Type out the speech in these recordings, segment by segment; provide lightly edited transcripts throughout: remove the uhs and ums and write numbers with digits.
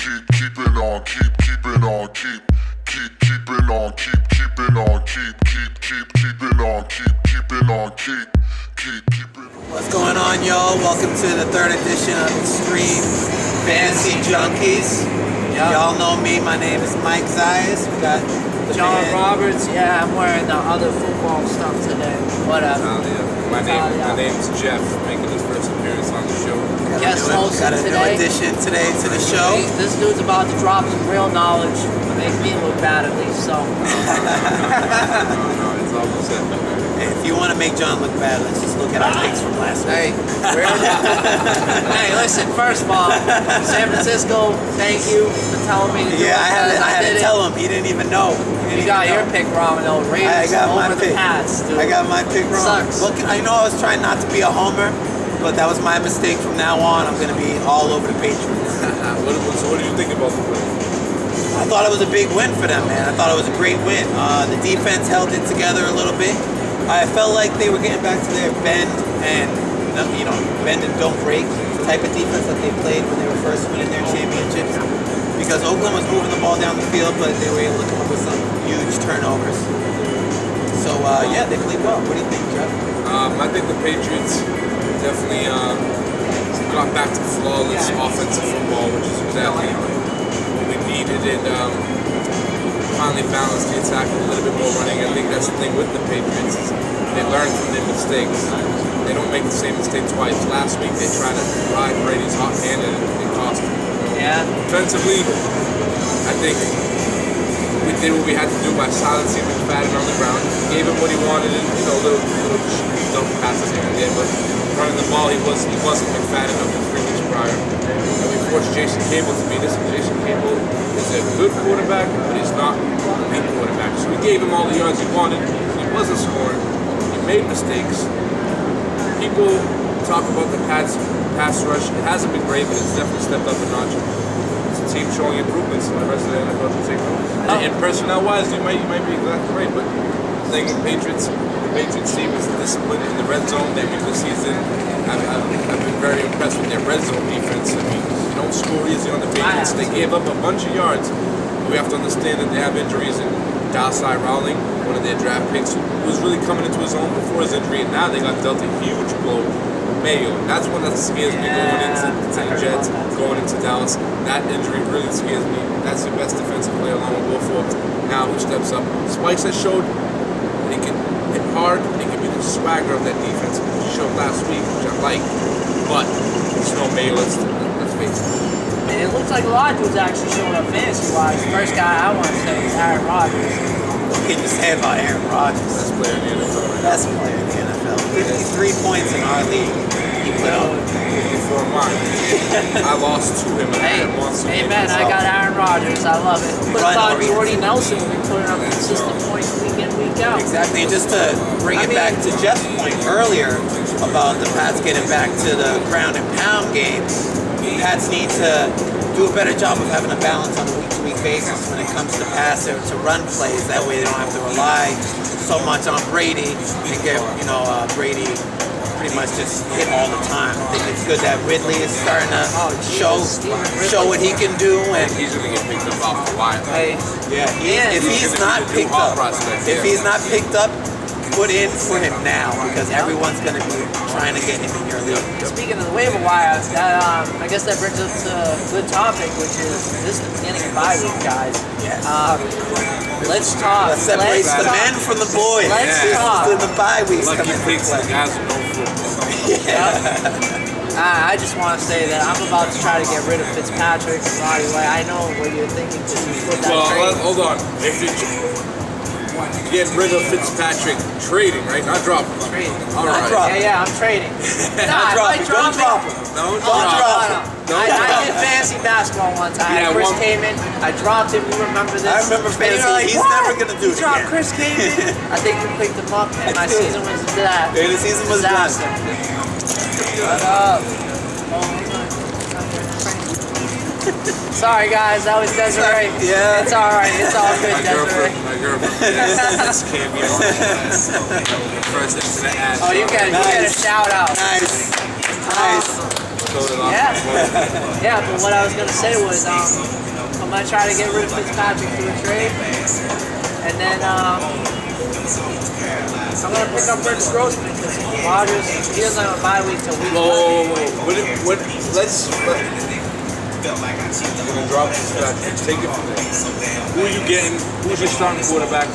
keep it on, keep it on, keep it on, keep it on, keep it on, keep it on, keep it on. What's going on, y'all? Welcome to the third edition of Extreme Fantasy Junkies. Y'all know me. My name is Mike Zayas. We got John Roberts. Yeah, I'm wearing the other football stuff today. Whatever. My name's Jeff, making his first appearance on the show. Guest host got a today. new addition today to the show. This dude's about to drop some real knowledge. Make me look bad at least, so. No, it's almost set. Hey, if you want to make John look bad, let's just look at our picks from last week. Hey, listen, first of all, San Francisco, thank you for telling me to do it. I had to tell him. He didn't even know. You got your pick wrong, though. Raiders over the Pats, dude. I got my pick wrong. Sucks. Look, I know I was trying not to be a homer, but that was my mistake. From now on, I'm going to be all over the Patriots. So what do you think about the win? I thought it was a big win for them, man. I thought it was a great win. The defense held it together a little bit. I felt like they were getting back to their bend and bend and don't break type of defense that they played when they were first winning their championships. Because Oakland was moving the ball down the field, but they were able to come up with some huge turnovers. So yeah, they played well. What do you think, Jeff? I think the Patriots definitely got back to flawless offensive football, which is exactly what we needed, and finally balanced the attack with a little bit more running. I think that's the thing with the Patriots is they learn from their mistakes. They don't make the same mistake twice. Last week they tried to ride Brady's hot hand and it cost them. Yeah. Defensively, I think we did what we had to do by silencing McFadden on the ground. Gave him what he wanted, and little dumb passes here and there. But running the ball, he wasn't McFadden of the 3 weeks prior. And we forced Jason Cable to be this. And Jason Cable is a good quarterback, but he's not a big quarterback. So we gave him all the yards he wanted. He wasn't scoring. He made mistakes. People talk about the Pats pass rush. It hasn't been great, but it's definitely stepped up a notch. It's a team showing improvements in the rest of the NFL to take notice. And personnel-wise, you might be exactly right, but the thing with the Patriots team is discipline in the red zone. That means this season, I've been very impressed with their red zone defense. I mean, you don't score easy on the Patriots. They gave up a bunch of yards. We have to understand that they have injuries, and Dasai Rowling, one of their draft picks, was really coming into his own before his injury, and now they got dealt a huge blow. Mayo. That's one that scares me going into the Jets, going into Dallas. That injury really scares me. That's your best defensive player along with Will Forbes. Now who steps up? Spikes has showed he can hit hard. He can be the swagger of that defense. He showed last week, which I like. But it's no Mayo. Let's face it. And it looks like a lot of dudes actually showing up fantasy-wise. The first guy I want to say is Aaron Rodgers. What can you say about Aaron Rodgers? Best player in the NFL. Best player in the NFL. 53 points in our league. He put up 54 mine. I lost to him, and I had one. Amen. I got Aaron Rodgers. I love it. But I thought Jordy Nelson would be putting up consistent points week in, week out. Exactly. And just to bring it back to Jeff's point earlier about the Pats getting back to the ground and pound game, Pats need to do a better job of having a balance on a week-to-week basis when it comes to pass or to run plays. That way they don't have to rely so much on Brady and get, Brady pretty much just hit all the time. I think it's good that Ridley is starting to show what he can do, and he's gonna get picked up off the wire. If he's not picked up, put in for him now, because everyone's going to be trying to get him in your league. Speaking of the waiver wire, I guess that brings us to a good topic, which is this is the beginning of bye week, guys. Yes. Let's talk. Let's separate the men from the boys. Let's talk. The bye weeks Lucky coming picks into the play. guys who know football. I just want to say that I'm about to try to get rid of Fitzpatrick. Anyway, I know what you're thinking because you put that trade. Hold on. If you get rid of Fitzpatrick, trading, right? Not dropping. Trading. All right. Yeah, I'm trading. Don't drop him. Don't I did fantasy basketball one time. Yeah, Chris came in. I dropped him. You remember this? I remember fantasy. Like, he's never going to do it again. Chris came in. I think you picked him up, and my season was that. Yeah, the season was disaster. Shut up. Sorry guys, that was Desiree. Yeah. It's alright, it's all good, Desiree. My girlfriend. This cameo. First internet ad. Oh, you get a shout out. Nice. Minnesota lost Yeah. by 12. Yeah, but what I was gonna say was I'm gonna try to get rid of Fitzpatrick through a trade, and then I'm gonna pick up Brent Grossman because Rodgers he doesn't have a bye week till week 11. Whoa. Let's I'm gonna drop this back and take it from there. Who are you getting? Who's your starting quarterbacks?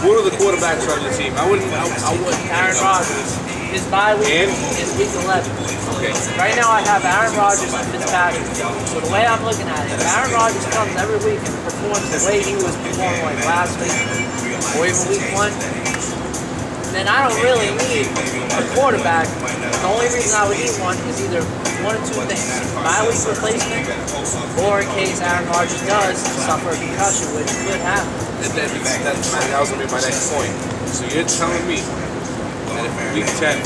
What are the quarterbacks on your team? I wouldn't. Aaron Rodgers. His bye week is week 11. Okay. Right now I have Aaron Rodgers and Fitzpatrick. So the way I'm looking at it, if Aaron Rodgers comes every week and performs the way he was performing like last week or even week 1, then I don't really need a quarterback. The only reason I would need one is either one of two things: bye week replacement, or in case Aaron Rodgers does suffer a concussion, which could happen. And that was gonna be my next point. So you're telling me that if in week 10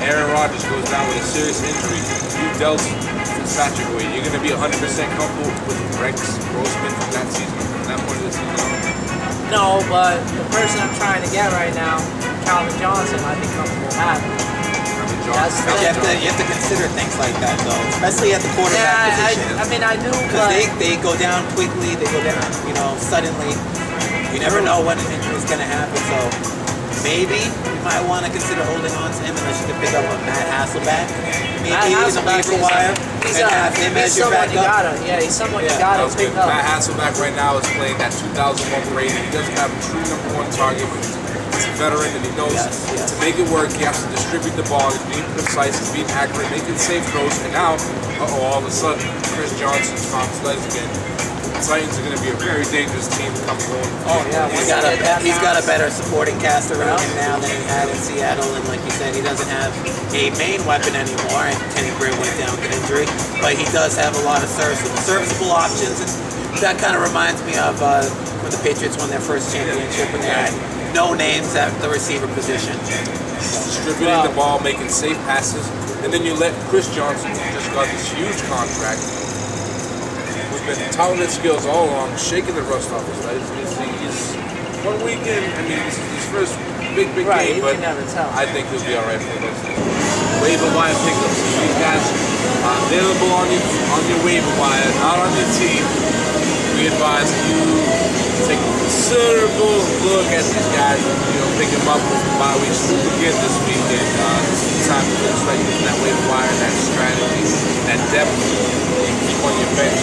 Aaron Rodgers goes down with a serious injury, you dealt Fitzpatrick away, you're gonna be 100% comfortable with Rex Grossman from that season, from that point of the season on? No, but the person I'm trying to get right now, Calvin Johnson, I'd be comfortable having. That's But you have to consider things like that, though, especially at the quarterback position. I mean, I do, Because but they go down quickly, they go down, suddenly. You never know when an injury is going to happen, so maybe you might want to consider holding on to him unless you can pick up a Matt Hasselbeck. Maybe he's a waiver wire and have him as your backup. He's someone you gotta pick up. Matt Hasselbeck right now is playing that 2001 rating. He doesn't have a true #1 target, but he's a veteran and he knows to make it work, he has to distribute the ball. He's being precise, he's being accurate, making safe throws. And now, all of a sudden, Chris Johnson's found his legs again. The Titans are going to be a very dangerous team to come going. Oh yeah, He's got a better supporting cast around him now than he had in Seattle, and like you said, he doesn't have a main weapon anymore. And Kenny Britt went down with injury, but he does have a lot of serviceable options, and that kind of reminds me of when the Patriots won their first championship when they had no names at the receiver position. Distributing the ball, making safe passes, and then you let Chris Johnson, who just got this huge contract, who's been touting his skills all along, shaking the rust off his legs. He's 1 weekend. I mean, this is his first big game, but I think he'll be all right for the rest of the season. Waiver wire pickups. These guys are available on your waiver wire, not on your team. We advise you take a considerable look at these guys. Pick them up with the bye week again this weekend. This is the time to start using that waiver wire, that strategy, that depth you keep on your bench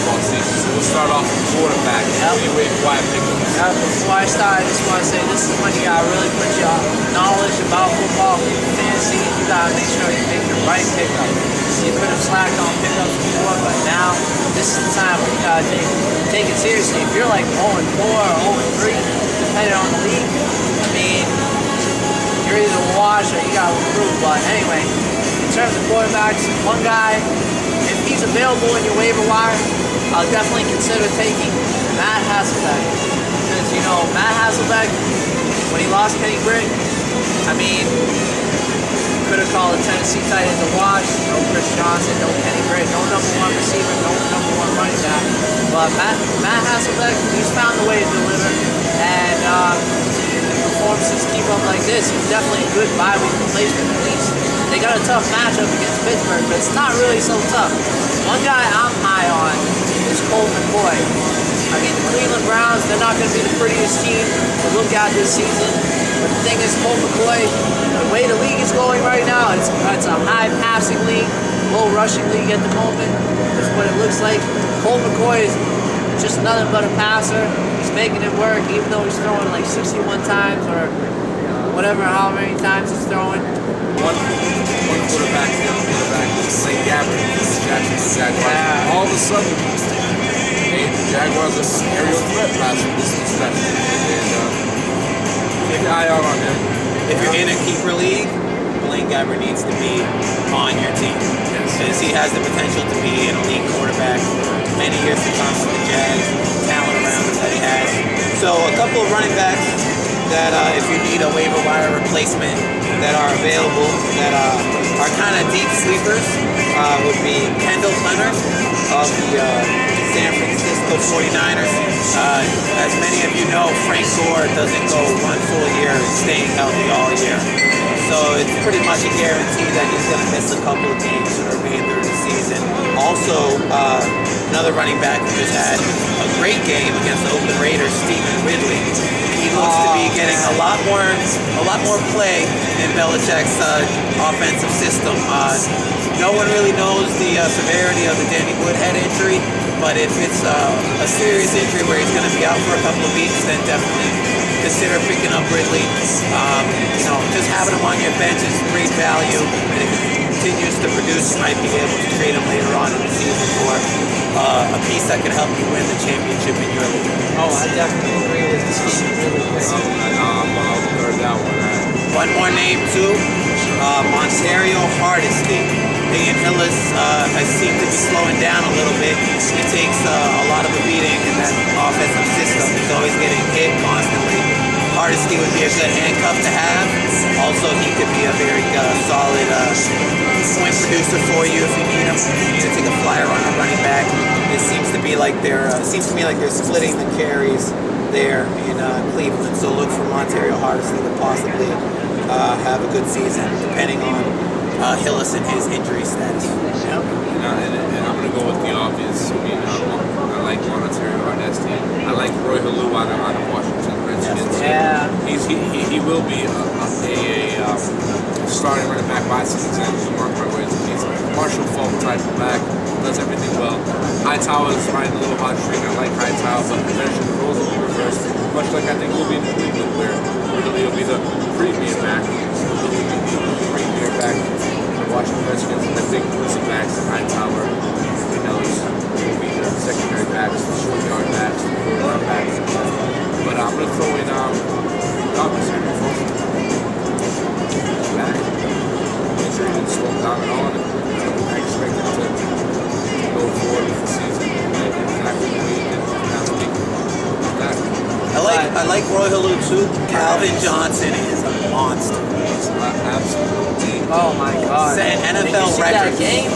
all season. So we'll start off with quarterback. Your waiver wire pickups. Before I start, I just want to say this is when you gotta really put your knowledge about football, fantasy, and you gotta make sure you make the right pickup. You could have slacked on pickups before, but now this is the time when you gotta take it seriously. If you're like 0-4 or 0-3, depending on the league, I mean, you're either a wash or you gotta improve. But anyway, in terms of quarterbacks, one guy, if he's available in your waiver wire, I'll definitely consider taking Matt Hasselbeck. Because, Matt Hasselbeck, when he lost Kenny Britt, I mean, could have called the Tennessee Titans a wash. No Chris Johnson, no Kenny Britt, no #1 receiver, no #1 running back. But Matt Hasselbeck, he's found a way to deliver. And if performances keep up like this, he's definitely a good bye week replacement at least. They got a tough matchup against Pittsburgh, but it's not really so tough. One guy I'm high on is Colt McCoy. I mean, the Cleveland Browns, they're not going to be the prettiest team to look at this season. But the thing is, Colt McCoy, the way the league is going right now, it's a high passing league, low rushing league at the moment. That's what it looks like. Colt McCoy is just nothing but a passer. He's making it work, even though he's throwing like 61 times or whatever, however many times he's throwing. One quarterback, the other quarterback is Blaine Gabbert, Jacksonville Jaguars. All of a sudden, the Jaguars are an aerial threat last week. This is special. And keep an eye out on him. If you're in a keeper league, Blaine Gabbert needs to be on your team. Because he has the potential to be an elite quarterback for many years to come with the Jags, talent around him that he has. So a couple of running backs that if you need a waiver wire replacement that are available, that are kind of deep sleepers, would be Kendall Hunter of the San Francisco 49ers. As many of you know, Frank Gore doesn't go one full year staying healthy all year. So So it's pretty much a guarantee that he's going to miss a couple of games for the remainder of the season. Also, another running back who just had a great game against the Oakland Raiders, Stephen Ridley. He looks to be getting a lot more play in Belichick's offensive system. No one really knows the severity of the Danny Woodhead injury, but if it's a serious injury where he's going to be out for a couple of weeks, then definitely consider picking up Ridley. Just having him on your bench is great value, and if he continues to produce, you might be able to trade him later on in the season for a piece that could help you win the championship in your league. Oh, I definitely agree with Steve. I'll third that one. One more name too, Montario Hardesty. Peyton Hillis has seemed to be slowing down a little bit. It takes a lot of a beating in that offensive system. He's always getting hit constantly. Hardesty would be a good handcuff to have. Also, he could be a very solid point producer for you if you need him. If you need to take a flyer on a running back. It seems to be like they're splitting the carries there in Cleveland. So look for Montario Hardesty to possibly have a good season, depending on Hillis and his injury status. And I'm going to go with the obvious. I like Montario Hardesty. I like Roy Halou out of Washington Redskins. Yeah. He will be a starting running back by season end. Mark my words. He's Marshall Falk type of back. Does everything well. Hightower is riding a little hot streak. I like Hightower, but eventually the roles will be reversed. Much like I think we'll be in Cleveland, where Ridley will be the premier back. Premier back. Washington Redskins and the big pussy backs, Hightower, will be the secondary backs, the short yard backs, the quarterback backs. But I'm going to throw in Douglas here. Back. Injury didn't slow him down at all. And I expect him to go forward with the season. Exactly the way he did last week. I like Roy Halou too. Calvin Johnson is a monster. Absolutely. Oh my God. Set Did you NFL see record. that game?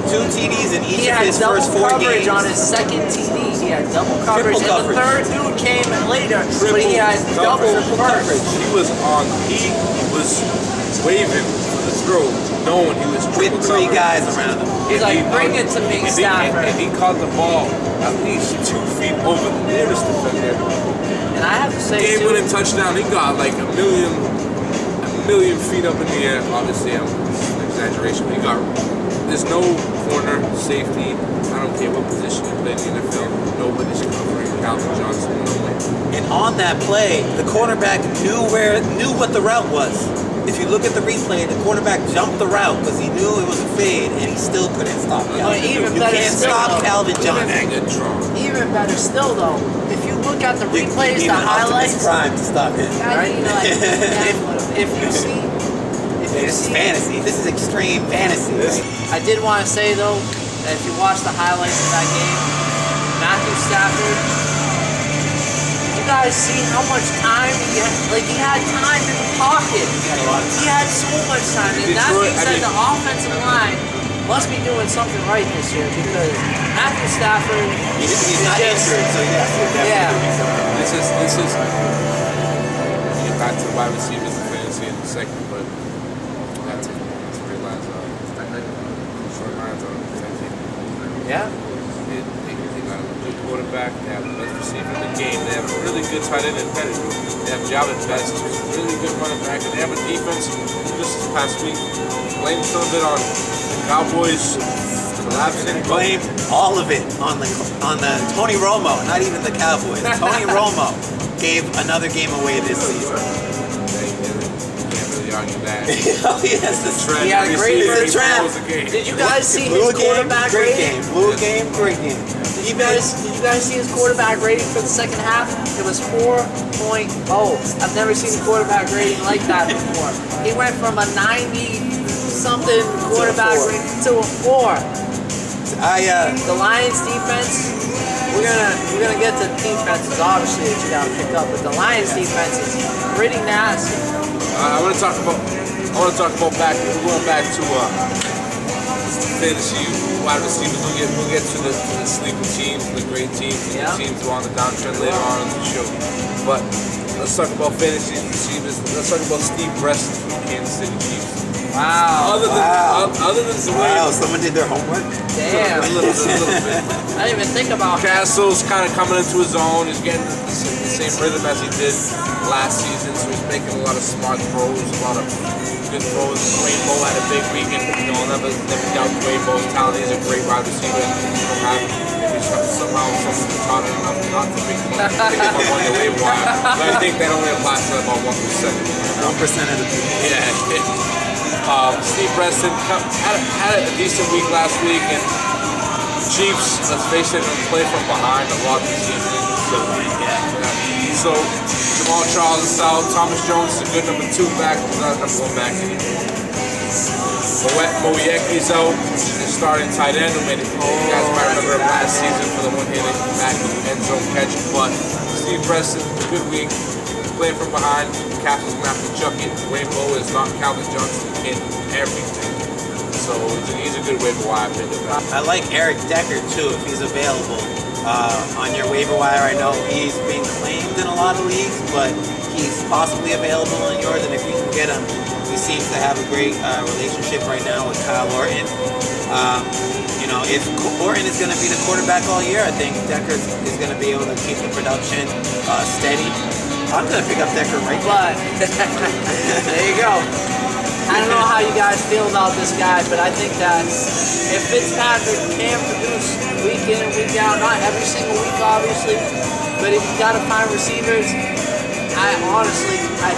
2 TDs in each He of had his double first 4 coverage games. on his second TD. He had double coverage, Triple and the coverage. third dude came later, but he had double coverage. He was waving for the throw, knowing he was triple With 3 covered. guys around him. He's like, bring it to me, Stafford. And he caught the ball at least 2 feet over the nearest defender. And I have to say, Game-winning touchdown. He got like a million feet up in the air. Obviously, I'm an exaggeration. There's no corner, safety. I don't care what position you play in the NFL. Nobody's covering Calvin Johnson. No way. And on that play, the cornerback knew what the route was. If you look at the replay, the quarterback jumped the route because he knew it was a fade, and he still couldn't stop Calvin. even You better can't still, stop though. Calvin Johnson. Good draw. even better still, though, if you look at the You replays, need the an Optimus highlights, Prime to stop him. right? if you see, It's fantasy. This is extreme fantasy. Right? I did want to say though that if you watch the highlights of that game, Matthew Stafford, you guys see how much time he had. Like, he had time in the pocket. He had so much time, and that Detroit, means that the offensive line must be doing something right this year, because Matthew Stafford He's not just, injured, so yeah. This is get back to wide receivers and fantasy in a second, but I have to realize short lines on fantasy. yeah. They got a good quarterback, they have the best receiver in the game, they have a really good tight end in Pettigrew, they have Javin Best, who's a really good running back, and they have a defense just this past week. Blame some of it on the Cowboys collapsing. Blame all of it on the Tony Romo, not even the Cowboys. Tony Romo gave another game away this season. Can't really argue that. Oh yes, the trend. He had a great It's a first trend. half. Did you guys see Blew his a game, quarterback great rating? game. Blew a game, great game. Did you guys see his quarterback rating for the second half? It was 4.0. I've never seen a quarterback rating like that before. He went from a 90-something quarterback To a 4. rating to a 4. The Lions defense, we're gonna get to the defenses obviously that you gotta pick up, but the Lions defense is pretty nasty. I want to talk about back. We're going back to fantasy wide receivers. We'll get to the sleeping teams, the great teams, and the teams who are on the downtrend later on in the show. But let's talk about fantasy receivers. Let's talk about Steve Breslin from Kansas City Chiefs. Wow. Other than the way Wow, someone did their homework. Damn. a little bit. I didn't even think about that. Castle's kind of coming into his own. He's getting the same rhythm as he did last season, so he's making a lot of smart throws, a lot of good throws. Wayne Bowe had a big weekend. You know, never doubt Wayne Bowe's talent. He's a great wide receiver. You don't have if he's somehow someone's retarded enough not to pick him up on the waiver wire. But I think that only applies to about 1%. 1% of the people. Yeah. Steve Preston had a decent week last week, and Chiefs, let's face it, play from behind a lot this season. So Jamal Charles is out. Thomas Jones is a good number 2 back, but not number 1 back anymore. Moyeki's out, the starting tight end who made it. You guys might remember him last season for the one-handed back end zone catch. But Steve Preston, good week. Playing from behind, Castle's gonna have to chuck it. Wayne Bowe is not Calvin Johnson in everything. So he's a good waiver wire pickup. I like Eric Decker too if he's available on your waiver wire. I know he's being claimed in a lot of leagues, but he's possibly available in yours. And if you can get him, he seems to have a great relationship right now with Kyle Orton. You know, if Orton is going to be the quarterback all year, I think Decker is going to be able to keep the production steady. I'm going to pick up Decker right now. But there you go. I don't know how you guys feel about this guy, but I think that if Fitzpatrick can produce week in and week out, not every single week obviously, but if you got to find receivers, I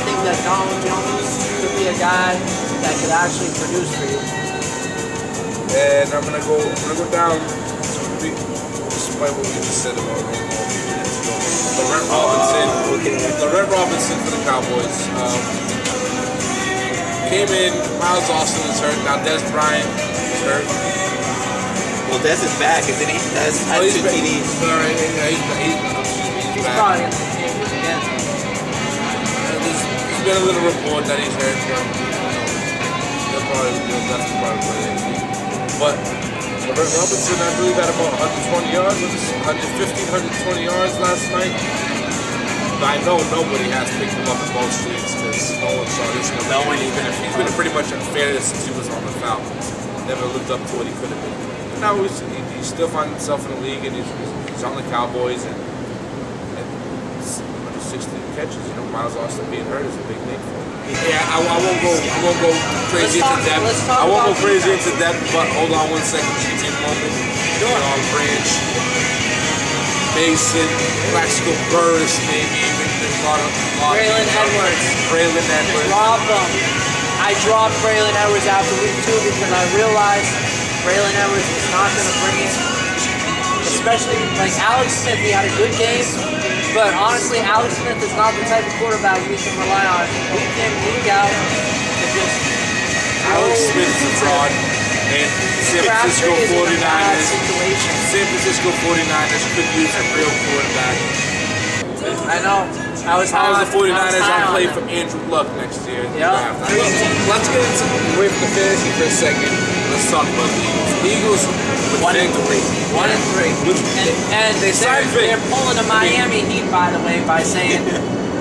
think that Donald Jones could be a guy that could actually produce for you. And I'm gonna go down despite what we just said about Laurent Robinson for the Cowboys. Came in, Miles Austin is hurt, now Des Bryant is hurt. Well, Des is back, isn't he? Des had 2 TDs. Sorry, He's back. probably going to continue again. There's been a little report that he's hurt, but they'll probably play next week. But Laurent Robinson, I believe, had about 120 yards, 120 yards last night. But I know nobody has picked him up in both streets because no one saw this. No one he's been pretty much unfair since he was on the Falcons. Never lived up to what he could have been. But now he still finds himself in the league, and he's on the Cowboys, and 160 catches. You know, Miles Austin being hurt is a big thing for him. Yeah, I won't go crazy into depth. I won't go crazy into depth, but hold on 1 second. Give me a moment. Sure. Branch, Mason, Plaxico Burris, maybe even a lot of Braylon Edwards. Rob them. I dropped Braylon Edwards after week 2 because I realized Braylon Edwards was not going to bring it. Especially like Alex Smith, he had a good game, but honestly, Alex Smith is not the type of quarterback you can rely on week in, week out. It's just Alex Smith is a fraud, and San Francisco 49ers could use a real quarterback. I know. I was the 49ers, I'll play for Andrew Luck next year. Yeah. Let's get away from the fantasy for a second. Let's talk about the Eagles. 1 and 3. 1 and 3. And they're pulling the Miami Heat, by the way, by saying,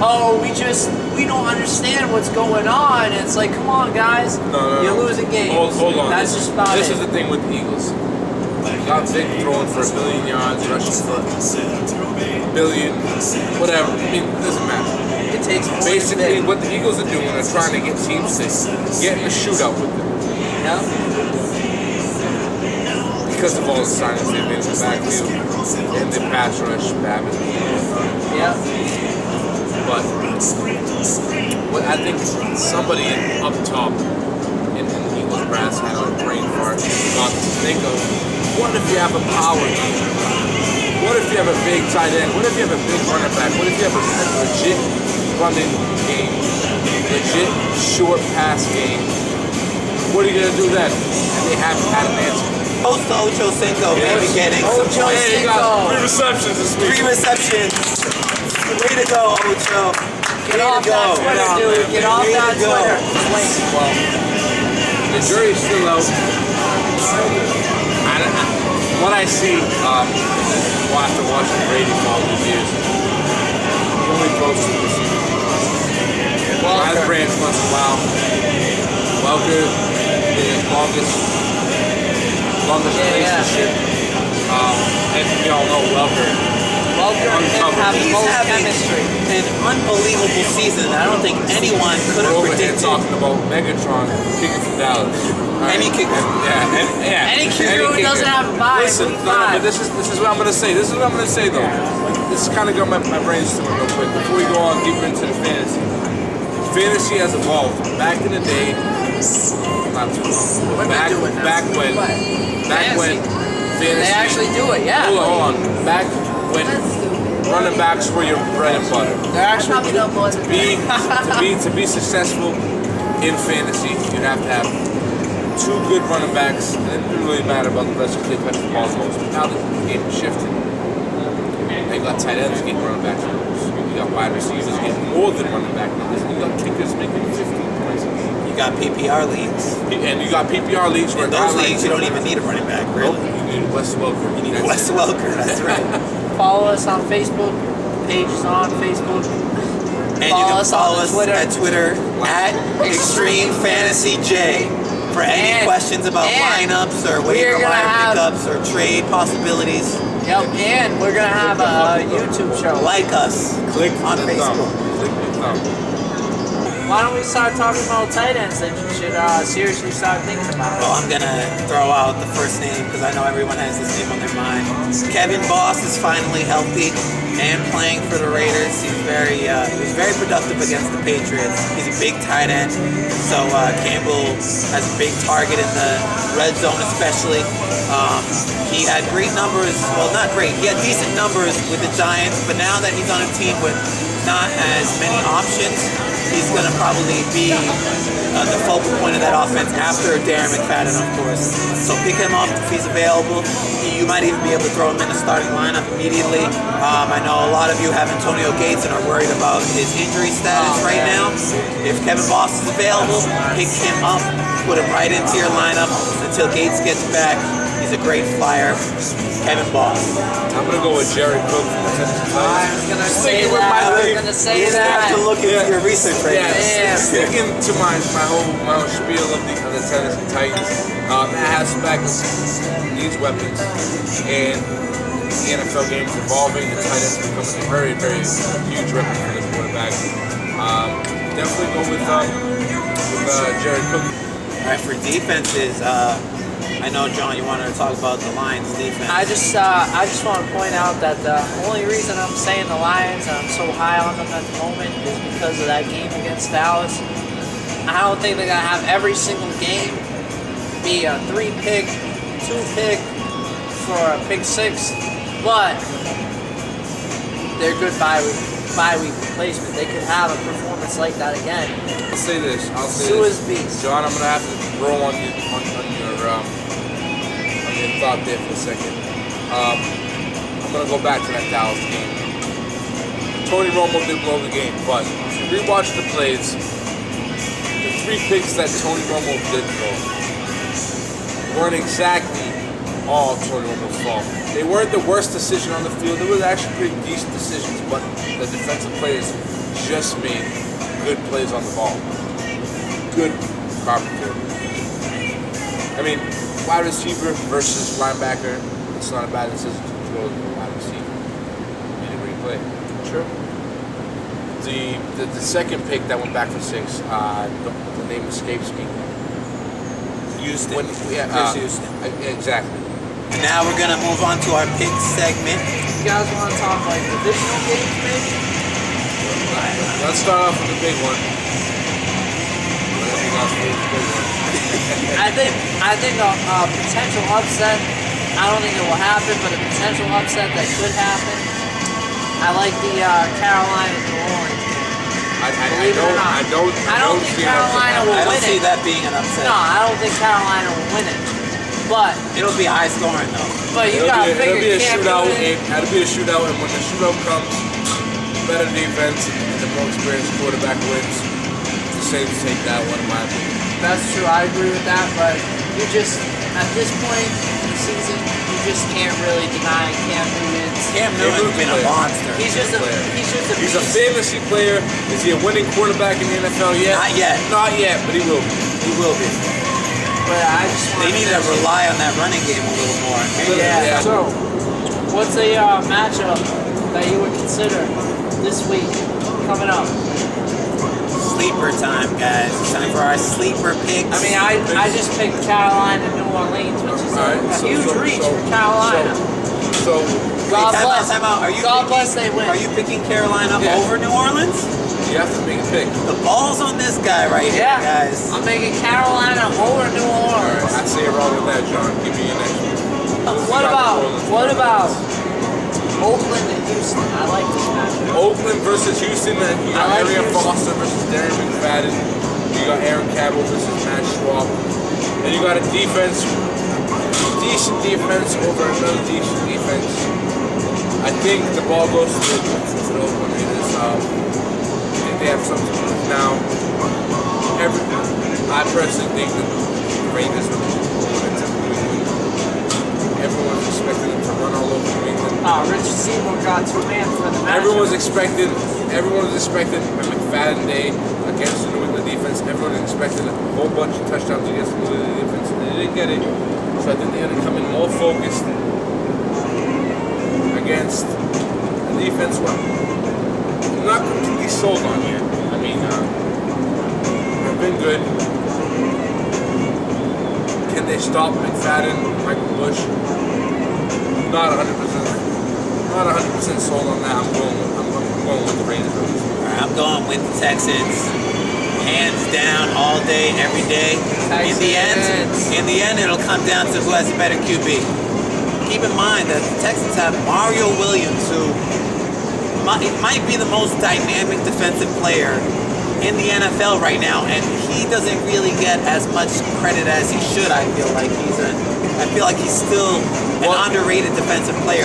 "Oh, we don't understand what's going on." And it's like, come on, guys, you're losing games. Hold on. That's just about This it. is the thing with the Eagles. Got Vic throwing for 1 billion yards, rushing for 1 billion, whatever. I mean, it doesn't matter. It takes more Basically, than what the Eagles are doing is trying to get teams to get in a shootout with them. Yeah. Because of all the signings they've made in the backfield and the pass rush, Babbitt. Yeah. But what I think somebody up top in the Eagles brass had a brain fart about to think of, what if you have a power game? What if you have a big tight end? What if you have a big running back? What if you have a legit running game? Legit short pass game? What are you going to do then? And they haven't had an answer. Close to Ocho Cinco, maybe getting some Ocho points. Hey, he got 3 receptions this week. 3 receptions. Way to go, Ocho. Get off that Twitter, dude. Get off that Twitter. Well, the jury's still out. What I see, after watching Brady for all these years, he only throws to the receiver. Well, Branch once in a while. Welker, the longest relationship. And we all know Welker. Welker and him have the He's most having chemistry. an unbelievable season. I don't think anyone could have We're over here predicted. talking about Megatron kicking from Dallas. Any kicker. Any kicker who doesn't have a bye. Listen, but this is what I'm gonna say. This is what I'm gonna say though. This is kind of got my brainstorming real quick before we go on deeper into the fantasy. Fantasy has evolved. Back in the day, not too long. What Back they doing now? back when Fantasy. fantasy. They actually do it, yeah. Hold on. Back when running backs were your bread and butter. They're actually To be successful in fantasy, you'd have to have two good running backs, and it didn't really matter about the rest of the touch the ball most. But now the game is shifting. You got tight ends getting running backs numbers. You got wide receivers getting more than running back numbers. You got kickers making 15 points a game. You got PPR leagues. And you got PPR leagues where In those leagues, you don't even need a running back, really. You need Wes Welker. You need Wes Welker, that's right. Follow us on Facebook. Page is on Facebook. And you can follow us Twitter. at Twitter at Extreme Fantasy J for any questions about lineups or waiver wire pickups or trade possibilities. Yep, and we're gonna have a YouTube show. Like us. Click on the Facebook. thumb. Click the thumb. Why don't we start talking about tight ends that you should seriously start thinking about? Well, I'm gonna throw out the first name because I know everyone has this name on their mind. Kevin Boss is finally healthy and playing for the Raiders. He was very productive against the Patriots. He's a big tight end, so Campbell has a big target in the red zone, especially. He had great numbers. Well, not great. He had decent numbers with the Giants, but now that he's on a team with not as many options, he's going to probably be the focal point of that offense after Darren McFadden, of course. So pick him up if he's available. You might even be able to throw him in the starting lineup immediately. I know a lot of you have Antonio Gates and are worried about his injury status right now. If Kevin Boss is available, pick him up, put him right into your lineup until Gates gets back. He's a great flyer. Kevin Boss. I'm gonna go with Jared Cook from the Tennessee I was gonna say with that. my I was thing. gonna say You have that. to look into your research right now. Yeah. Sticking to my whole spiel of the Tennessee Titans, that has back needs weapons, and the NFL game is evolving. The tight ends becoming a very, very huge weapon for this quarterback. Definitely go with Jared Cook. All right, for defenses, I know, John, you wanted to talk about the Lions defense. I just want to point out that the only reason I'm saying the Lions and I'm so high on them at the moment is because of that game against Dallas. I don't think they're gonna have every single game be a 3-pick, 2-pick for a pick 6, but they're good bye week replacement. They could have a performance like that again. I'll say this. Suez Beast. John, I'm gonna have to roll on your thought there for a second. I'm gonna go back to that Dallas game. Tony Romo did blow the game, but if you rewatch the plays, the 3 picks that Tony Romo did throw weren't exactly all Tony Romo's fault. They weren't the worst decision on the field. They were actually pretty decent decisions, but the defensive players just made good plays on the ball. Good carpenter. I mean, wide receiver versus linebacker, it's not a bad decision to throw the wide receiver. Made a great play. True. The second pick that went back for 6, the name escapes me. Houston. Chris Houston. Exactly. And now we're going to move on to our pick segment. You guys want to talk like divisional games, maybe? Let's start off with the big one. Everything else is the big one. I think a potential upset. I don't think it will happen, but a potential upset that could happen. I like the Carolina-New Orleans game. I don't think see Carolina will I don't win see it. that being an upset. No, I don't think Carolina will win it. But It'll be high scoring, though. you gotta figure it'll be a Cam shootout. Newton- It'll be a shootout, and when the shootout comes, better defense and the more experienced quarterback wins. The Saints take that one, in my opinion. That's true. I agree with that. But you just at this point in the season, you just can't really deny Cam Newton. Cam Newton's been a monster. He's just a He's a beast. fantasy player. Is he a winning quarterback in the NFL yet? Not yet. Not yet, but he will. He will be. But I just They want need to rely on that running game a little more. Yeah. So, what's a matchup that you would consider this week coming up? Sleeper time, guys. It's time for our sleeper picks. I mean, I just picked Carolina, New Orleans, which is All right, a so- huge so- reach so- for Carolina. So, God Time bless. out. Are you God picking, bless they win. Are you picking Carolina Yeah. over New Orleans? you have to make a pick. The ball's on this guy right here, Yeah, guys. I'm making Carolina over New All Orleans. right, I say it wrong with that, John. Give me your next one. What about Oakland and Houston? I like this matchup. Oakland versus Houston, and you got I like Arian Houston. Foster versus Darren McFadden. You got Aaron Campbell versus Matt Schwab. And you got a decent defense over another decent defense. I think the ball goes to the Oakland Raiders. I think they have something to lose now. I personally think that the Raiders will go into New England. Everyone's expecting them to run all over New England. Richard Seymour got 2 man for the match. Everyone was expecting a McFadden day against the New England defense. Everyone expected a whole bunch of touchdowns against the New England defense, and they didn't get it. So I think they're going to come in more focused against a defense what I'm not completely sold on yet. I mean, they've been good. Can they stop McFadden, Michael Bush? Not 100% sold on that. I'm going with the Raiders. I'm going with the Texans. Hands down, all day, every day. In the end, it'll come down to who has a better QB. Keep in mind that the Texans have Mario Williams, who might be the most dynamic defensive player in the NFL right now, and he doesn't really get as much credit as he should. I feel like he's still an underrated defensive player.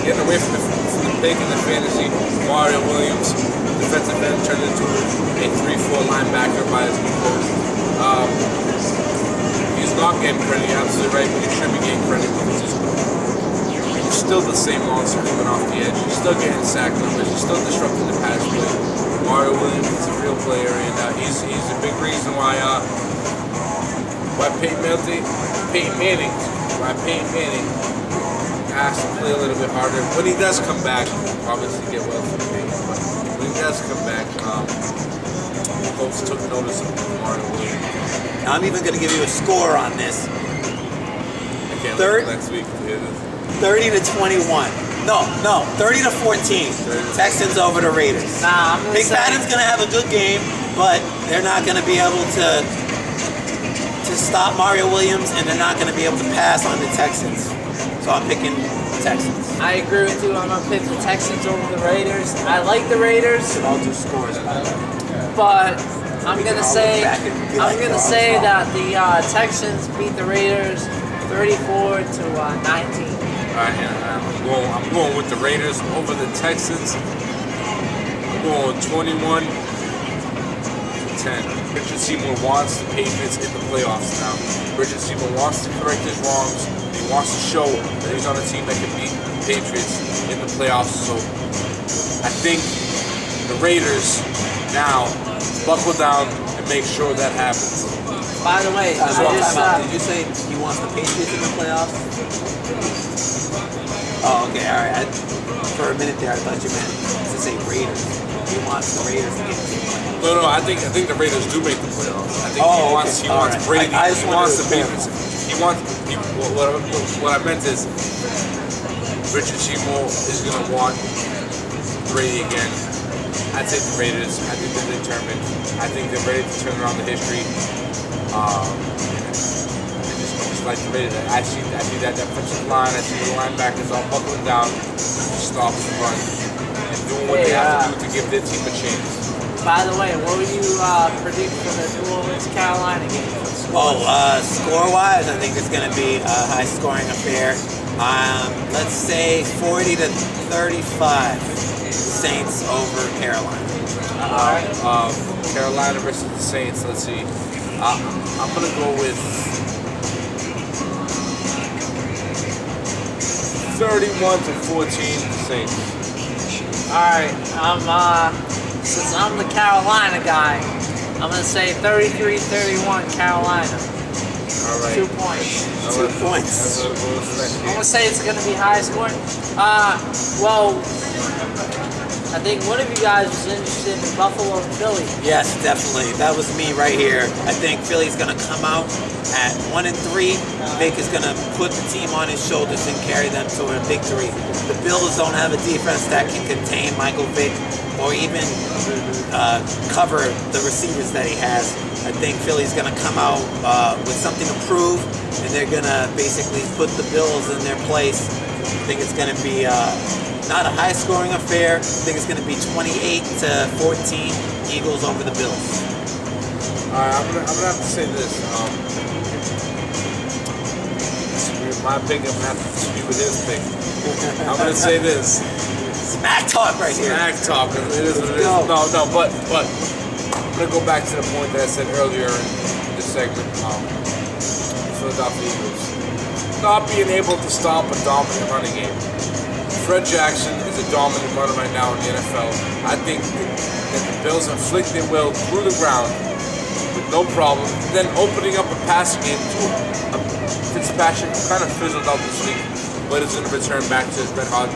Getting away from the pick and the fantasy, Mario Williams, defensive end, turned into a 3-4 linebacker by his coach. He's not getting credit, you're absolutely right, but he should be getting credit because he's still the same monster coming off the edge. He's still getting sack numbers. He's still disrupting the pass play. Mario Williams is a real player, and he's a big reason why Peyton Manning has to play a little bit harder. When he does come back, obviously get well from Peyton. When he does come back, folks took notice of Mario Williams. Now, I'm even going to give you a score on this. I can't Third- wait till next week to hear this. 30-21. No, 30-14. Texans over the Raiders. Nah, I'm gonna say McFadden's going to have a good game, but they're not going to be able to stop Mario Williams, and they're not going to be able to pass on the Texans. So I'm picking the Texans. I agree with you. I'm gonna pick the Texans over the Raiders. I like the Raiders, I'll do scores, by the way. but I'm gonna I'll say look back and be like, that the Texans beat the Raiders 34-19. Alright, I'm going with the Raiders over the Texans. I'm going 21-10. Richard Seymour wants the Patriots in the playoffs now. Richard Seymour wants to correct his wrongs. He wants to show that he's on a team that can beat the Patriots in the playoffs. So I think the Raiders now buckle down and make sure that happens. By the way, Did you say he wants the Patriots in the playoffs? Oh, okay, all right. For a minute there, I thought you meant to say Raiders. He wants the Raiders to get to the playoffs. No, I think the Raiders do make the playoffs. I think Oh, he okay. wants All right. Brady. I just He wanted wants to the Patriots. What I meant is Richard Seymour is going to want Brady again. I'd say the Raiders. I think they're determined. I think they're ready to turn around the history. I just like the Raiders. I see that defensive line. I see the linebackers all buckling down, stop the run, and doing what they have to do to give their team a chance. By the way, what would you predict for the New Orleans Carolina game? Score-wise, I think it's going to be a high-scoring affair. Let's say 40-35. Saints over Carolina. Carolina versus the Saints. Let's see. I'm gonna go with 31-14 Saints. All right, since I'm the Carolina guy, I'm going to say 33-31 Carolina. All right. 2 points. 2 points. That's what we'll select. I'm gonna say it's gonna be high scoring. Well, I think one of you guys was interested in Buffalo and Philly. Yes, definitely. That was me right here. I think Philly's gonna come out at 1-3. Vic is gonna put the team on his shoulders and carry them to a victory. The Bills don't have a defense that can contain Michael Vick or even cover the receivers that he has. I think Philly's gonna come out with something to prove, and they're gonna basically put the Bills in their place. I think it's gonna be not a high-scoring affair. I think it's gonna be 28-14 Eagles over the Bills. All right, I'm gonna have to say this. My pick, I'm gonna have to disagree with his pick. I'm gonna say this. Smack talk right here. Smack talk. It is what it is. No, but I'm gonna go back to the point that I said earlier in this segment. Philadelphia Eagles not being able to stop a dominant running game. Fred Jackson is a dominant runner right now in the NFL. I think that the Bills inflict their will through the ground with no problem. Then opening up a passing game to Fitzpatrick, who kind of fizzled out this week, but is going to return back to his red hot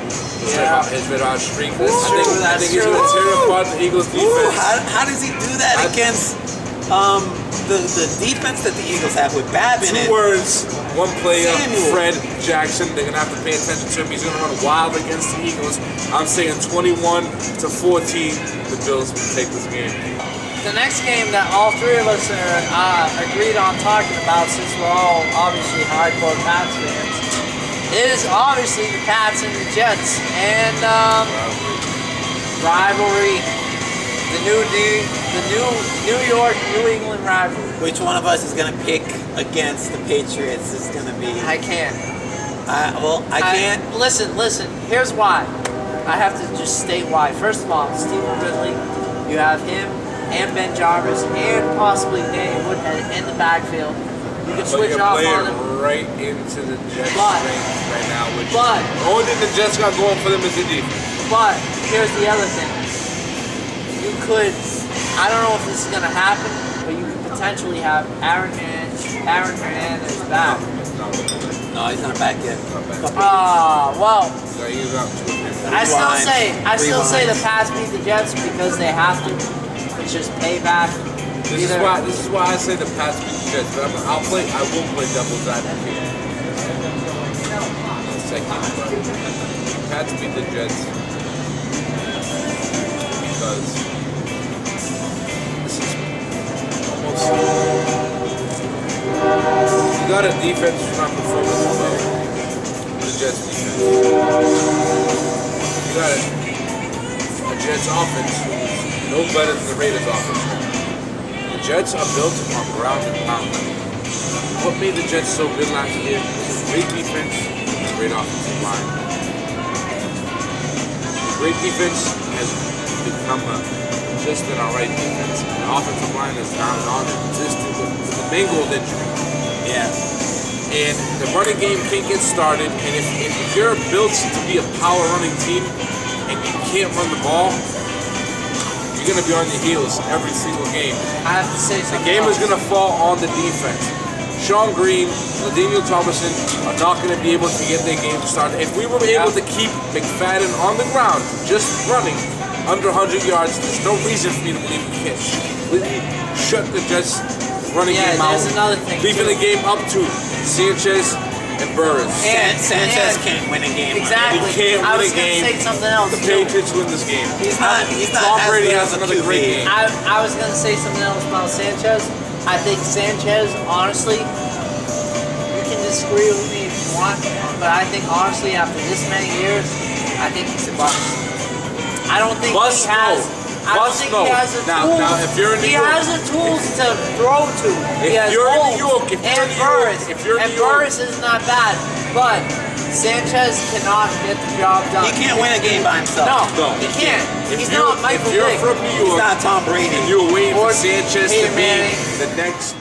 streak. I think he's going to tear apart the Eagles defense. How does he do that against the defense that the Eagles have with Babin? Two words, one player, Samuel. Fred Jackson. They're going to have to pay attention to him. He's going to run wild against the Eagles. I'm saying 21-14, the Bills will take this game. The next game that all three of us are agreed on talking about, since we're all obviously hardcore Pats fans, is obviously the Pats and the Jets. And rivalry. The New York, New England rivalry. Which one of us is going to pick against the Patriots is going to be... I can't. I can't. Listen. Here's why. I have to just state why. First of all, Stephen Ridley, you have him and Ben Jarvis and possibly Danny Woodhead in the backfield. You can switch off on them. Right into the Jets range right now. The only thing the Jets got going for them is the defense. But here's the other thing. You could, I don't know if this is going to happen, but you could potentially have Aaron Hernandez back. No, he's not back yet. Well, I still say Rewind. the Pats beat the Jets because they have to. It's just payback. This is why I say the Pats beat the Jets, but I will play devil's advocate. The Pats beat the Jets because this is almost. You got a defense who's not performing well. The Jets defense. You got a Jets offense who's no better than the Raiders offense. The Jets are built on ground and pound. What made the Jets so good last year was a great defense and a great offensive line. The great defense has become just an alright defense. The offensive line is non-existent with the Mangold injury. Yeah. And the running game can't get started. And if you're built to be a power running team and you can't run the ball, you're going to be on your heels every single game. I have to say something. The game is going to fall on the defense. Sean Green, LaDainian Thomason are not going to be able to get their game started. If we were able to keep McFadden on the ground, just running under 100 yards, there's no reason for me to believe we can't completely shut the Jets running game out. There's another thing. Leaving the game up to Sanchez and Burris. Sanchez can't win a game. Exactly. He can't I win was a game. Say something else. The Patriots win this game. He's not. Tom Brady as has good as another a great QB. game. I was going to say something else about Sanchez. I think Sanchez, honestly, you can disagree with me if you want, but I think honestly, after this many years, I think he's a bust. I don't think he has. I don't think he has the tools. Now, if you're in New York, he has the tools to throw to. He has you're in holes. New York, if you're and in New York, Burris, if you're in and New York, Burris is not bad, but Sanchez cannot get the job done. He can't win a game by himself. No, he can't. He's not Michael If you're Vick. from New York, He's not Tom Brady. and you're waiting for Or Sanchez to Peyton be Manning. the next